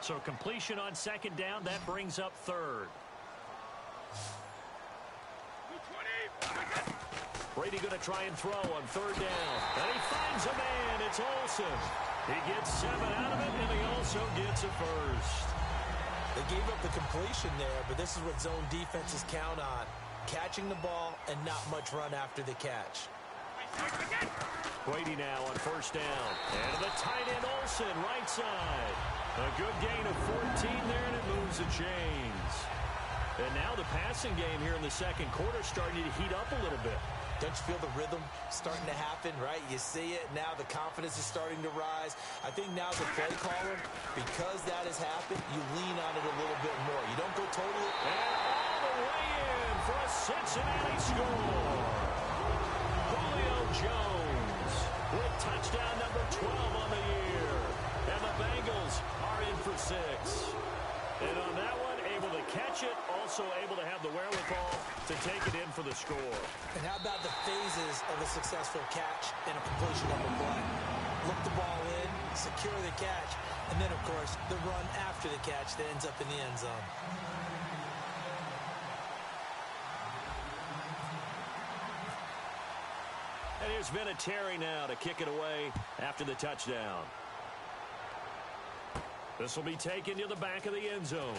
So completion on second down, that brings up third. Brady going to try and throw on third down. And he finds a man. It's Olsen. He gets 7 out of it, and he also gets a first. They gave up the completion there, but this is what zone defenses count on. Catching the ball and not much run after the catch. Brady now on first down. And to the tight end, Olsen, right side. A good gain of 14 there, and it moves the chains. And now the passing game here in the second quarter starting to heat up a little bit. Don't you feel the rhythm starting to happen, right? You see it. Now the confidence is starting to rise. I think now as a play caller, because that has happened, you lean on it a little bit more. You don't go totally. And all the way in for a Cincinnati score. Julio Jones with touchdown number 12 on the year. And the Bengals are in for 6. And on that one, able to catch it, also able to have the wherewithal to take it in for the score. And how about the phases of a successful catch and a completion of a play? Look the ball in, secure the catch, and then, of course, the run after the catch that ends up in the end zone. And here's Vinatieri now to kick it away after the touchdown. This will be taken to the back of the end zone.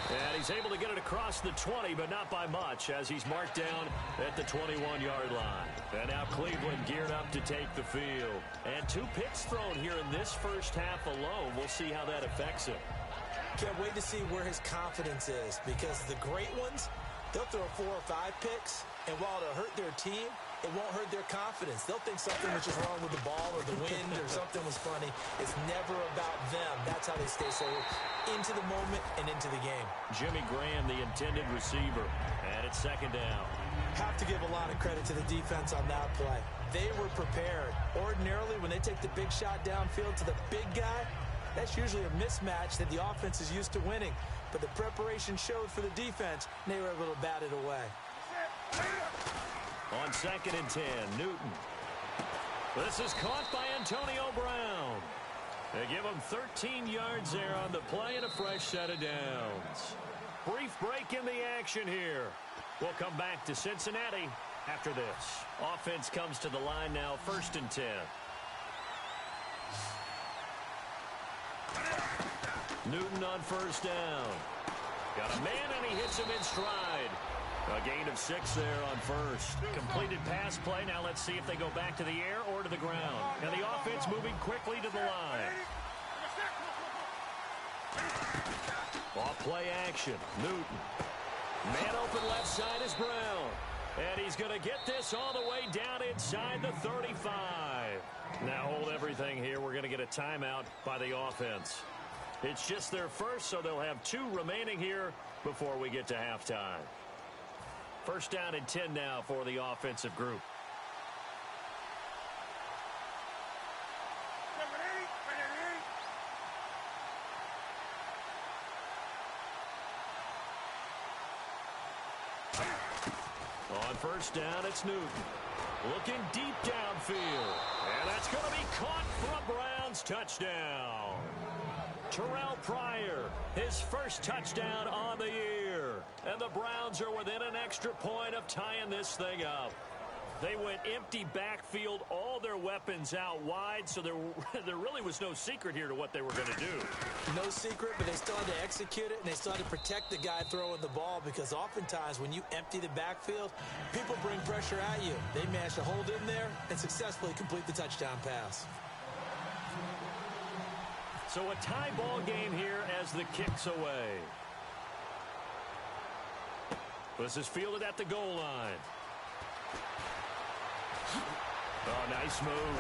And he's able to get it across the 20, but not by much, as he's marked down at the 21-yard line. And now Cleveland geared up to take the field. And 2 picks thrown here in this first half alone. We'll see how that affects him. Can't wait to see where his confidence is, because the great ones, they'll throw 4 or 5 picks, and while it'll hurt their team, it won't hurt their confidence. They'll think something was just wrong with the ball or the wind or something was funny. It's never about them. That's how they stay so into the moment and into the game. Jimmy Graham, the intended receiver, and it's second down. Have to give a lot of credit to the defense on that play. They were prepared. Ordinarily, when they take the big shot downfield to the big guy, that's usually a mismatch that the offense is used to winning. But the preparation showed for the defense, and they were able to bat it away. On second and 10, Newton. This is caught by Antonio Brown. They give him 13 yards there on the play and a fresh set of downs. Brief break in the action here. We'll come back to Cincinnati after this. Offense comes to the line now, first and 10. Newton on first down. Got a man, and he hits him in stride. A gain of 6 there on first. Completed pass play. Now let's see if they go back to the air or to the ground. And the offense moving quickly to the line. Off play action. Newton. Man open left side is Brown. And he's going to get this all the way down inside the 35. Now hold everything here. We're going to get a timeout by the offense. It's just their first, so they'll have 2 remaining here before we get to halftime. First down and 10 now for the offensive group. On first down, it's Newton. Looking deep downfield. And that's going to be caught for a Browns touchdown. Terrell Pryor, his first touchdown on the year. And the Browns are within an extra point of tying this thing up. They went empty backfield, all their weapons out wide, so there really was no secret here to what they were going to do. No secret, but they still had to execute it, and they still had to protect the guy throwing the ball, because oftentimes when you empty the backfield, people bring pressure at you. They managed to hold in there and successfully complete the touchdown pass. So a tie ball game here as the kick's away. This is fielded at the goal line. Oh, nice move.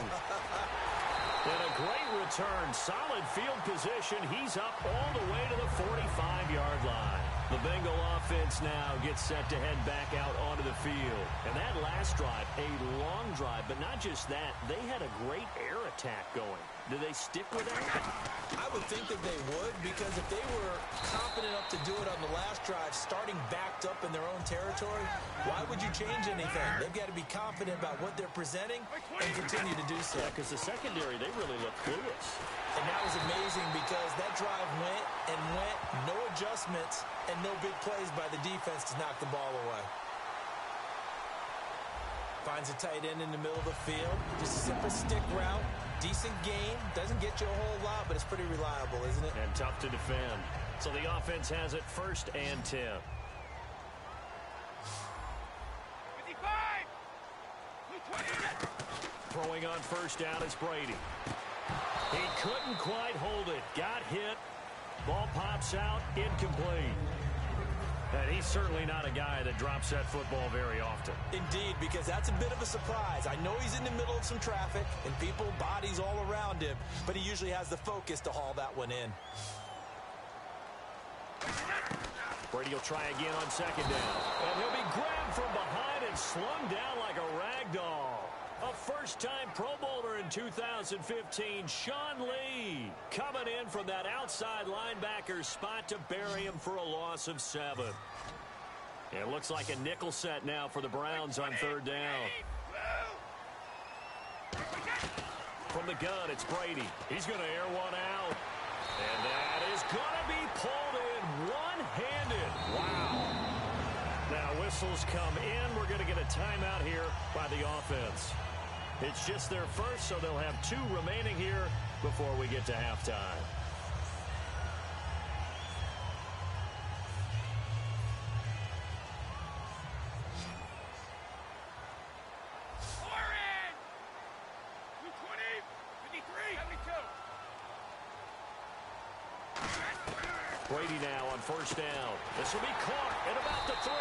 And a great return. Solid field position. He's up all the way to the 45-yard line. The Bengal offense now gets set to head back out onto the field. And that last drive, a long drive, but not just that. They had a great air attack going. Do they stick with that? I would think that they would, because if they were confident enough to do it on the last drive, starting backed up in their own territory, why would you change anything? They've got to be confident about what they're presenting and continue to do so. Yeah, because the secondary, they really look clueless. And that was a because that drive went and went, no adjustments, and no big plays by the defense to knock the ball away. Finds a tight end in the middle of the field. Just a simple stick route. Decent game. Doesn't get you a whole lot, but it's pretty reliable, isn't it? And tough to defend. So the offense has it 1st and 10. 55! Throwing on 1st down is Brady. He couldn't quite hold it. Got hit. Ball pops out. Incomplete. And he's certainly not a guy that drops that football very often. Indeed, because that's a bit of a surprise. I know he's in the middle of some traffic and people, bodies all around him, but he usually has the focus to haul that one in. Brady will try again on 2nd down. And he'll be grabbed from behind and slung down like a rag doll. A first-time Pro Bowler in 2015, Sean Lee, coming in from that outside linebacker spot to bury him for a loss of 7. It looks like a nickel set now for the Browns on 3rd down. From the gun, it's Brady. He's going to air one out. And that is going to be pulled in one-handed. Wow. Now, whistles come in. We're going to get a timeout here by the offense. It's just their first, so they'll have 2 remaining here before we get to halftime. Orange! 220, 53, 72. Brady now on 1st down. This will be caught at about the 3.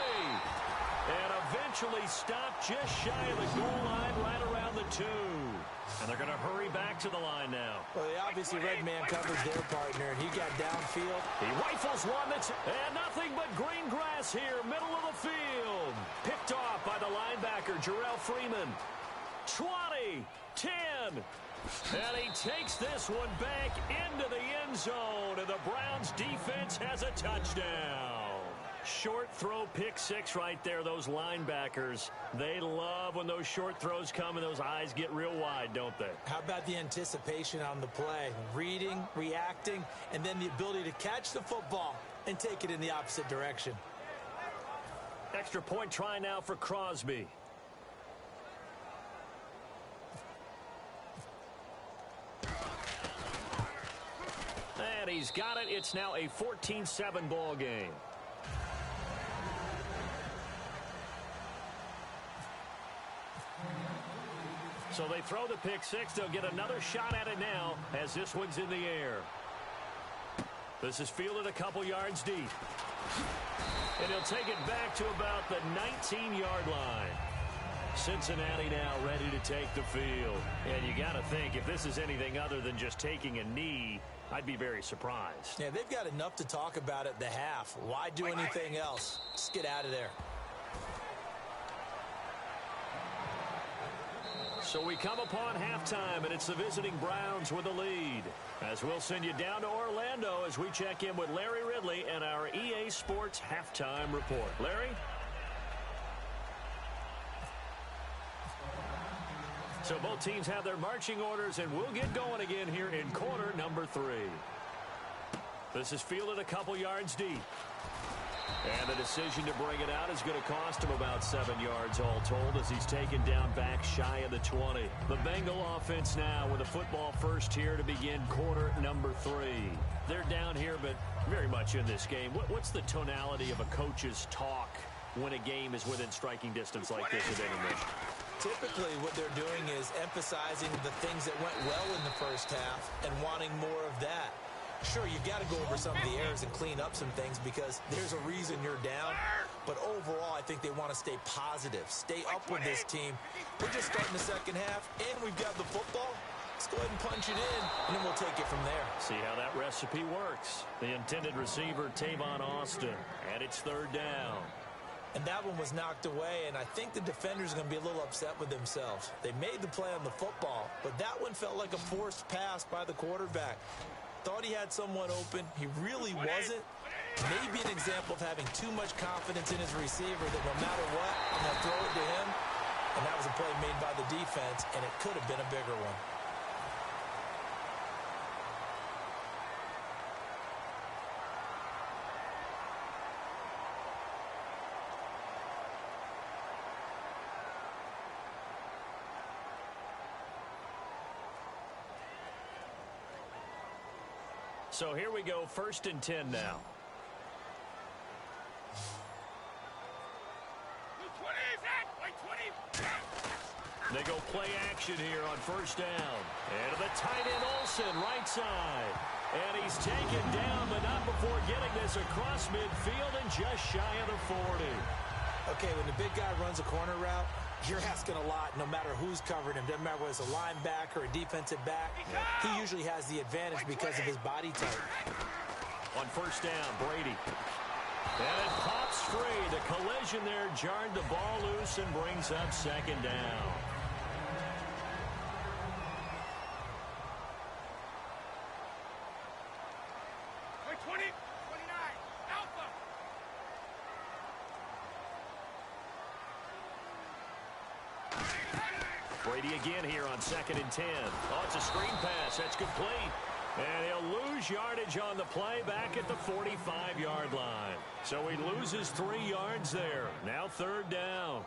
And eventually stopped just shy of the goal line right around the 2. And they're going to hurry back to the line now. Well, they obviously red man covers their partner, and he got downfield. He rifles one that's... And nothing but green grass here, middle of the field. Picked off by the linebacker, Jarrell Freeman. 20, 10. And he takes this one back into the end zone, and the Browns defense has a touchdown. Short throw, pick 6 right there. Those linebackers, they love when those short throws come and those eyes get real wide, don't they? How about the anticipation on the play? Reading, reacting, and then the ability to catch the football and take it in the opposite direction. Extra point try now for Crosby. And he's got it. It's now a 14-7 ball game. So they throw the pick 6. They'll get another shot at it now as this one's in the air. This is fielded a couple yards deep. And he'll take it back to about the 19-yard line. Cincinnati now ready to take the field. And you got to think, if this is anything other than just taking a knee, I'd be very surprised. Yeah, they've got enough to talk about at the half. Why do anything else? Just get out of there. So we come upon halftime, and it's the visiting Browns with the lead. As we'll send you down to Orlando as we check in with Larry Ridley and our EA Sports Halftime Report. Larry? So both teams have their marching orders, and we'll get going again here in quarter number 3. This is fielded a couple yards deep. And the decision to bring it out is going to cost him about 7 yards all told as he's taken down back shy of the 20. The Bengal offense now with a football first here to begin quarter number 3. They're down here, but very much in this game. What's the tonality of a coach's talk when a game is within striking distance like this at intermission? Typically, what they're doing is emphasizing the things that went well in the first half and wanting more of that. Sure, you've got to go over some of the errors and clean up some things because there's a reason you're down. But overall, I think they want to stay positive, stay up with this team. We're just starting the second half, and we've got the football. Let's go ahead and punch it in, and then we'll take it from there. See how that recipe works. The intended receiver, Tavon Austin, and it's 3rd down. And that one was knocked away, and I think the defenders are going to be a little upset with themselves. They made the play on the football, but that one felt like a forced pass by the quarterback. Thought he had someone open. He really wasn't. Maybe an example of having too much confidence in his receiver that no matter what, I'm going to throw it to him. And that was a play made by the defense, and it could have been a bigger one. So here we go, 1st and 10 now. They go play action here on 1st down. And to the tight end, Olsen, right side. And he's taken down, but not before getting this across midfield and just shy of the 40. Okay, when the big guy runs a corner route, you're asking a lot no matter who's covering him. Doesn't matter whether it's a linebacker or a defensive back. He usually has the advantage because of his body type. On 1st down, Brady. And it pops free. The collision there jarred the ball loose and brings up 2nd down. Brady again here on 2nd and 10. Oh, it's a screen pass. That's complete. And he'll lose yardage on the play back at the 45-yard line. So he loses 3 yards there. Now 3rd down.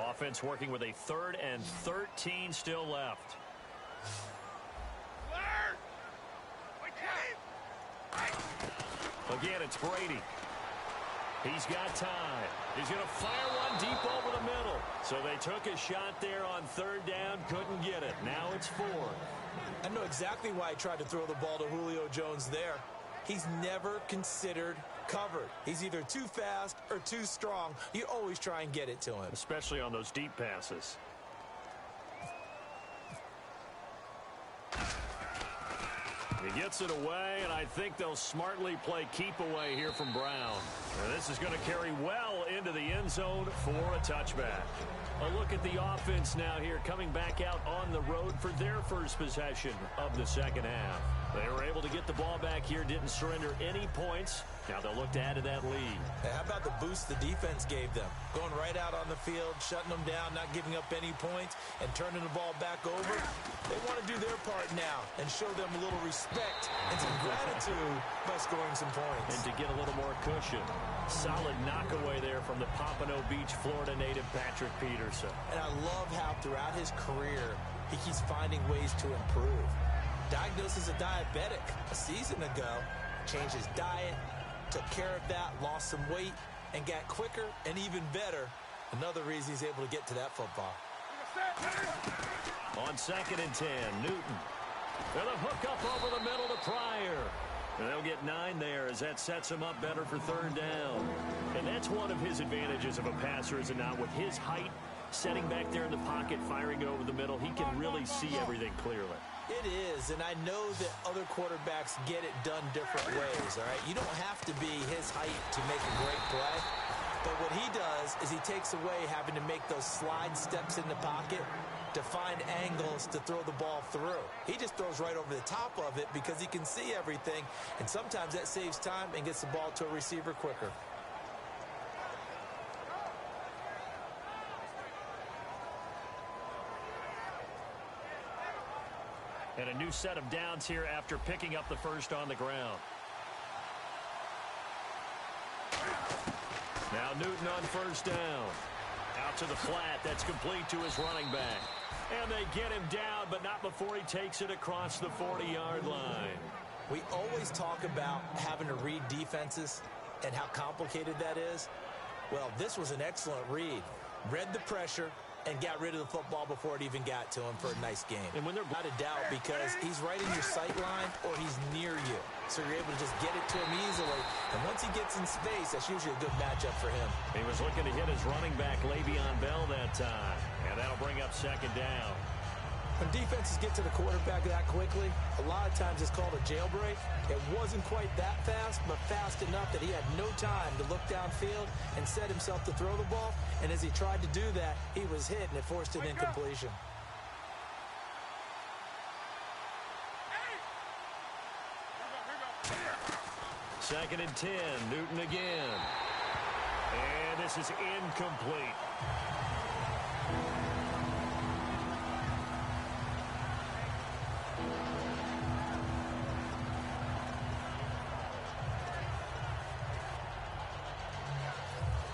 Offense working with a 3rd and 13 still left. Again, it's Brady. He's got time. He's going to fire one deep over the middle. So they took a shot there on 3rd down, couldn't get it. Now it's 4th. I know exactly why he tried to throw the ball to Julio Jones there. He's never considered covered. He's either too fast or too strong. You always try and get it to him. Especially on those deep passes. He gets it away, and I think they'll smartly play keep away here from Brown. And this is going to carry well into the end zone for a touchback. A look at the offense now here, coming back out on the road for their first possession of the 2nd half. They were able to get the ball back here, didn't surrender any points. Now they'll look to add to that lead. Hey, how about the boost the defense gave them? Going right out on the field, shutting them down, not giving up any points, and turning the ball back over. They want to do their part now and show them a little respect and some gratitude by scoring some points. And to get a little more cushion. Solid knockaway there from the Pompano Beach, Florida native Patrick Peterson. And I love how throughout his career, he keeps finding ways to improve. Diagnosed as a diabetic a season ago, changed his diet, took care of that, lost some weight, and got quicker and even better. Another reason he's able to get to that football. On 2nd and 10, Newton. And a hook up over the middle to Pryor. And they'll get 9 there as that sets him up better for 3rd down. And that's one of his advantages of a passer, is it not? With his height, setting back there in the pocket, firing it over the middle, he can really see everything clearly. It is, and I know that other quarterbacks get it done different ways, all right? You don't have to be his height to make a great play. But what he does is he takes away having to make those slide steps in the pocket to find angles to throw the ball through. He just throws right over the top of it because he can see everything, and sometimes that saves time and gets the ball to a receiver quicker. And a new set of downs here after picking up the first on the ground. Now Newton on 1st down. Out to the flat. That's complete to his running back. And they get him down, but not before he takes it across the 40-yard line. We always talk about having to read defenses and how complicated that is. Well, this was an excellent read. Read the pressure and got rid of the football before it even got to him for a nice game. And when they're without a doubt, because he's right in your sight line or he's near you. So you're able to just get it to him easily. And once he gets in space, that's usually a good matchup for him. He was looking to hit his running back, Le'Veon Bell, that time. And that'll bring up 2nd down. When defenses get to the quarterback that quickly, a lot of times it's called a jailbreak. It wasn't quite that fast, but fast enough that he had no time to look downfield and set himself to throw the ball. And as he tried to do that, he was hit, and it forced an incompletion. Second and 10, Newton again. And this is incomplete.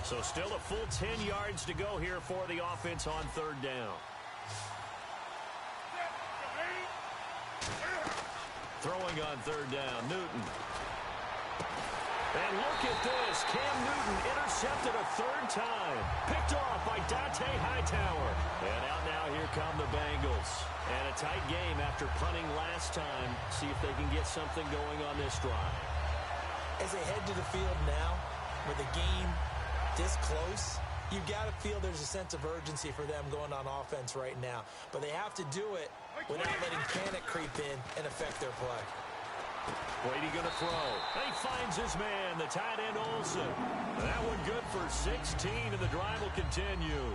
So still a full 10 yards to go here for the offense on third down. Throwing on third down, Newton. And look at this. Cam Newton intercepted a third time. Picked off by Dante Hightower. And out now, here come the Bengals. And a tight game after punting last time. See if they can get something going on this drive. As they head to the field now, with the game this close, you've got to feel there's a sense of urgency for them going on offense right now. But they have to do it without letting panic creep in and affect their play. Brady going to throw. And he finds his man, the tight end Olsen. That one good for 16, and the drive will continue.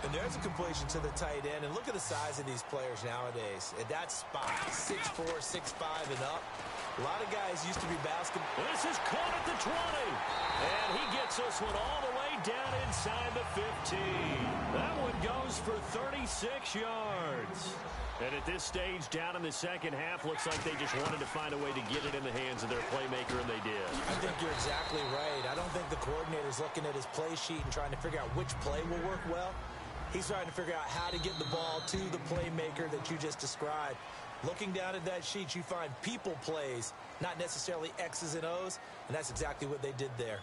And there's a completion to the tight end. And look at the size of these players nowadays. At that spot, 6'4", 6'5", and up. A lot of guys used to be basketball. This is caught at the 20. And he gets this one all the way down inside the 15. That one goes for 36 yards. And at this stage, down in the second half, looks like they just wanted to find a way to get it in the hands of their playmaker, and they did. I think you're exactly right. I don't think the coordinator's looking at his play sheet and trying to figure out which play will work well. He's trying to figure out how to get the ball to the playmaker that you just described. Looking down at that sheet, you find people plays, not necessarily X's and O's, and that's exactly what they did there.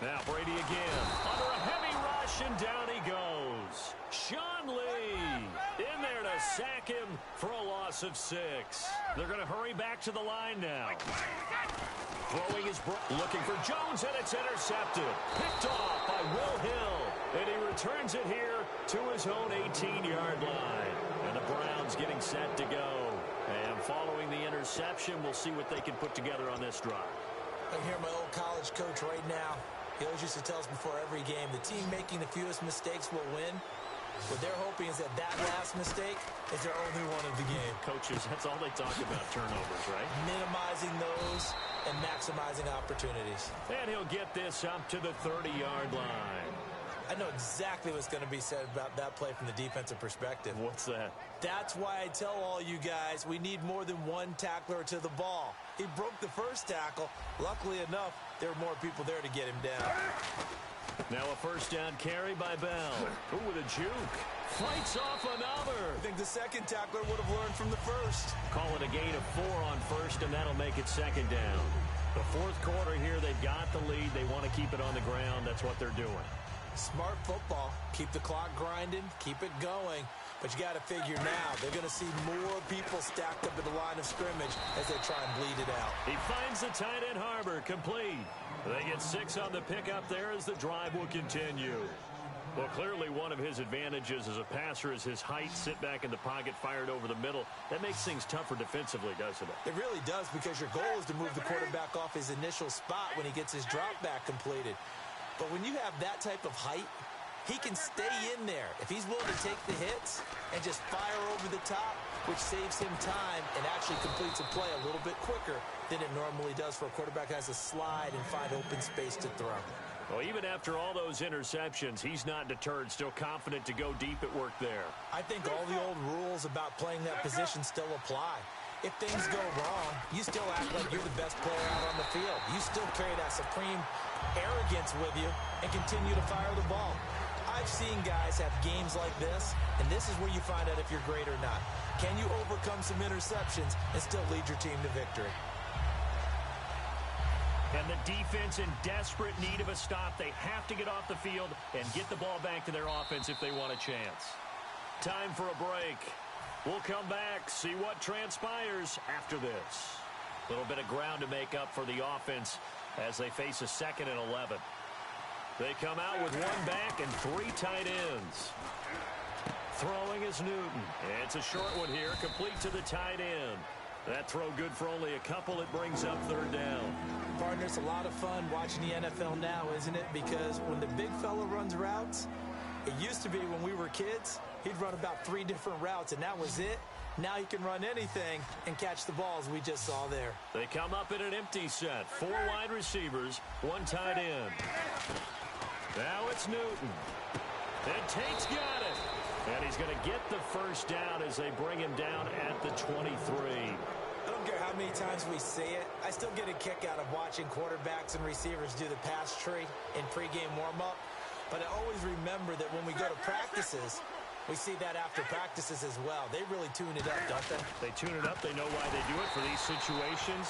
Now Brady again, under a heavy rush, and down he goes. Sean Lee in there to sack him for a loss of 6. They're going to hurry back to the line now. Throwing his looking for Jones, and it's intercepted. Picked off by Will Hill, and he returns it here to his own 18-yard line. And the Browns getting set to go. And following the interception, we'll see what they can put together on this drive. I hear my old college coach right now. He always used to tell us before every game, the team making the fewest mistakes will win. What they're hoping is that last mistake is their only one of the game. Coaches, that's all they talk about, turnovers, right? Minimizing those and maximizing opportunities. And he'll get this up to the 30-yard line. I know exactly what's going to be said about that play from the defensive perspective. What's that? That's why I tell all you guys we need more than one tackler to the ball. He broke the first tackle. Luckily enough, there were more people there to get him down. Now a first down carry by Bell. Ooh, with a juke. Fights off another. I think the second tackler would have learned from the first. Call it a gain of 4 on first, and that'll make it second down. The fourth quarter here, they've got the lead. They want to keep it on the ground. That's what they're doing. Smart football. Keep the clock grinding. Keep it going. But you got to figure now, they're going to see more people stacked up at the line of scrimmage as they try and bleed it out. He finds the tight end Harbor, complete. They get 6 on the pickup there as the drive will continue. Well, clearly one of his advantages as a passer is his height. Sit back in the pocket, fired over the middle. That makes things tougher defensively, doesn't it? It really does, because your goal is to move the quarterback off his initial spot when he gets his drop back completed. But when you have that type of height, he can stay in there if he's willing to take the hits and just fire over the top, which saves him time and actually completes a play a little bit quicker than it normally does for a quarterback who has to slide and find open space to throw. Well, even after all those interceptions, he's not deterred, still confident to go deep at work there. I think all the old rules about playing that position still apply. If things go wrong, you still act like you're the best player out on the field. You still carry that supreme arrogance with you and continue to fire the ball. I've seen guys have games like this, and this is where you find out if you're great or not. Can you overcome some interceptions and still lead your team to victory? And the defense in desperate need of a stop. They have to get off the field and get the ball back to their offense if they want a chance. Time for a break. We'll come back, see what transpires after this. A little bit of ground to make up for the offense as they face a 2nd and 11. They come out with 1 back and 3 tight ends. Throwing is Newton. It's a short one here, complete to the tight end. That throw good for only a couple. It brings up 3rd down. Partner, it's a lot of fun watching the NFL now, isn't it? Because when the big fella runs routes, it used to be when we were kids, he'd run about 3 different routes, and that was it. Now he can run anything and catch the balls we just saw there. They come up in an empty set. 4 wide receivers, 1 tight end. Now it's Newton. And Tate's got it. And he's going to get the first down as they bring him down at the 23. I don't care how many times we say it. I still get a kick out of watching quarterbacks and receivers do the pass tree in pregame warm-up. But I always remember that when we go to practices, we see that after practices as well. They really tune it up, don't they? They tune it up. They know why they do it for these situations.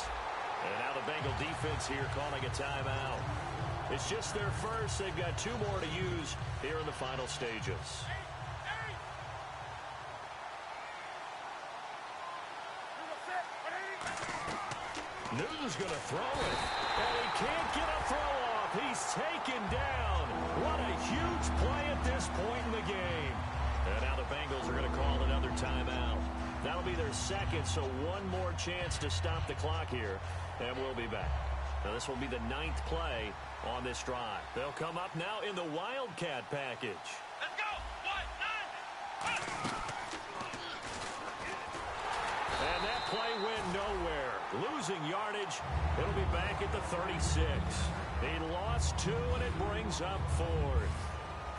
And now the Bengal defense here calling a timeout. It's just their first. They've got 2 more to use here in the final stages. Newton's going to throw it, and he can't get a throw off. He's taken down. What a huge play at this point in the game. And now the Bengals are going to call another timeout. That'll be their second, so 1 more chance to stop the clock here, and we'll be back. Now this will be the 9th play on this drive. They'll come up now in the Wildcat package. Let's go! 1, 9, 1. And that play went nowhere. Losing yardage. It'll be back at the 36. He lost 2, and it brings up 4th.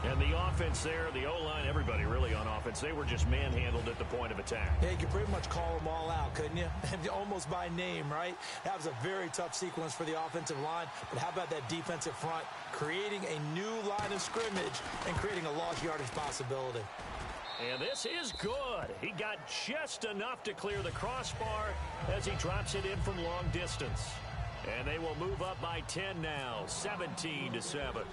And the offense there, the O-line, everybody really on offense, they were just manhandled at the point of attack. Yeah, you could pretty much call them all out, couldn't you? Almost by name, right? That was a very tough sequence for the offensive line. But how about that defensive front creating a new line of scrimmage and creating a lost yardage possibility? And this is good. He got just enough to clear the crossbar as he drops it in from long distance. And they will move up by 10 now, 17-7.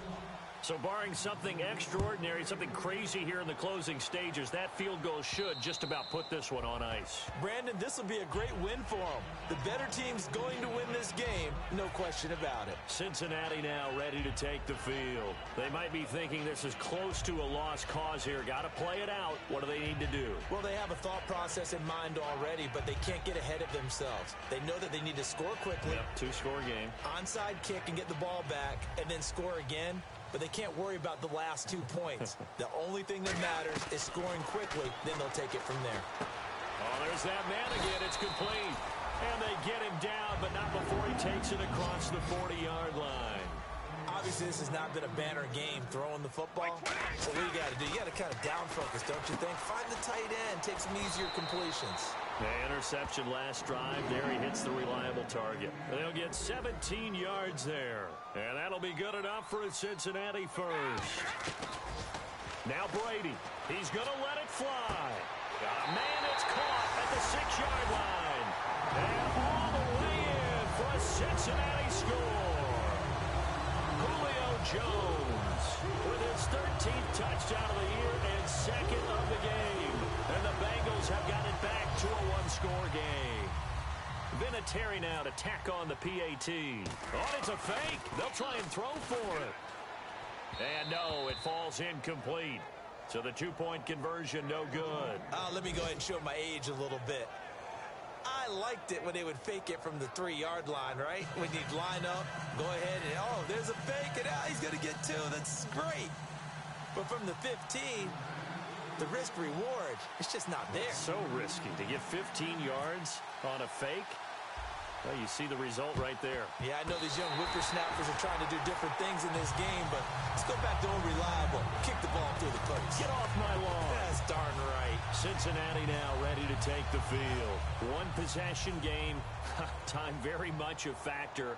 So barring something extraordinary, something crazy here in the closing stages, that field goal should just about put this one on ice. Brandon, this will be a great win for them. The better team's going to win this game, no question about it. Cincinnati now ready to take the field. They might be thinking this is close to a lost cause here. Got to play it out. What do they need to do? Well, they have a thought process in mind already, but they can't get ahead of themselves. They know that they need to score quickly. Yep, 2-score game. Onside kick and get the ball back, and then score again. But they can't worry about the last 2 points. The only thing that matters is scoring quickly. Then they'll take it from there. Oh, there's that man again. It's complete. And they get him down, but not before he takes it across the 40-yard line. Obviously, this has not been a banner game throwing the football. So what do you got to do? You got to kind of down focus, don't you think? Find the tight end. Take some easier completions. The interception last drive. There he hits the reliable target. They'll get 17 yards there. And that'll be good enough for a Cincinnati first. Now Brady. He's going to let it fly. Man, it's caught at the 6-yard line. And all the way in for a Cincinnati score. Julio Jones with his 13th touchdown of the year and 2nd of the game. And the Bengals have got it back to a 1-score game. Vinatieri now to tack on the PAT. Oh, it's a fake. They'll try and throw for it. And no, it falls incomplete. So the 2-point conversion, no good. Let me go ahead and show my age a little bit. I liked it when they would fake it from the 3-yard line, right? When you'd line up, go ahead and, oh, there's a fake, and he's going to get 2. That's great. But from the 15, the risk-reward, it's just not there. So risky to get 15 yards on a fake. Well, you see the result right there. Yeah, I know these young whippersnappers are trying to do different things in this game, but let's go back to old reliable. Kick the ball through the post. Get off my lawn. That's darn right. Cincinnati now ready to take the field. 1-possession game. Time very much a factor.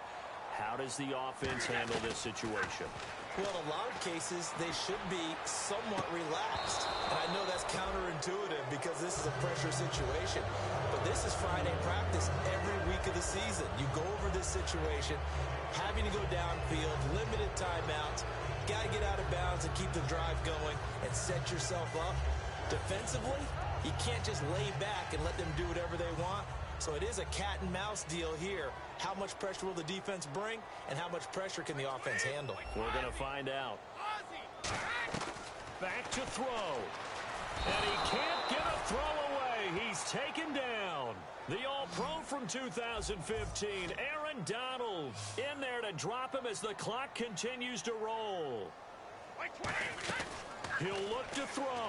How does the offense handle this situation? Well, in a lot of cases, they should be somewhat relaxed. And I know that's counterintuitive because this is a pressure situation. But this is Friday practice every week of the season. You go over this situation, having to go downfield, limited timeouts, got to get out of bounds and keep the drive going and set yourself up. Defensively, you can't just lay back and let them do whatever they want. So it is a cat-and-mouse deal here. How much pressure will the defense bring, and how much pressure can the offense handle? We're going to find out. Back to throw. And he can't get a throw away. He's taken down. The All-Pro from 2015, Aaron Donald, in there to drop him as the clock continues to roll. He'll look to throw.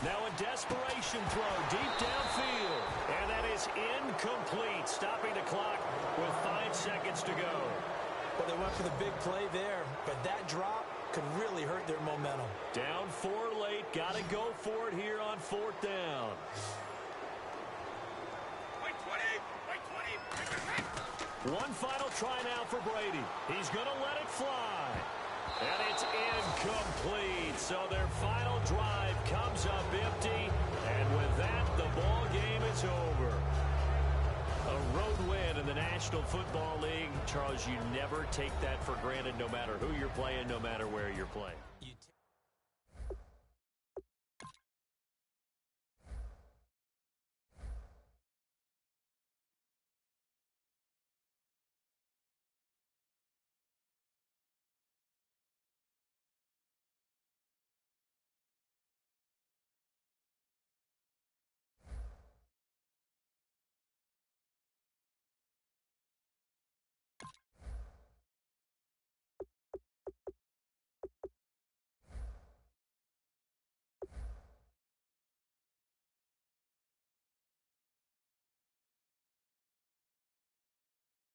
Now a desperation throw deep downfield. And that is incomplete, stopping the clock with 5 seconds to go. Well, they went for the big play there, but that drop could really hurt their momentum. Down 4 late. Got to go for it here on 4th down. One final try now for Brady. He's going to let it fly. And it's incomplete. So their final drive comes up empty. And with that, the ball game is over. A road win in the National Football League. Charles, you never take that for granted no matter who you're playing, no matter where you're playing.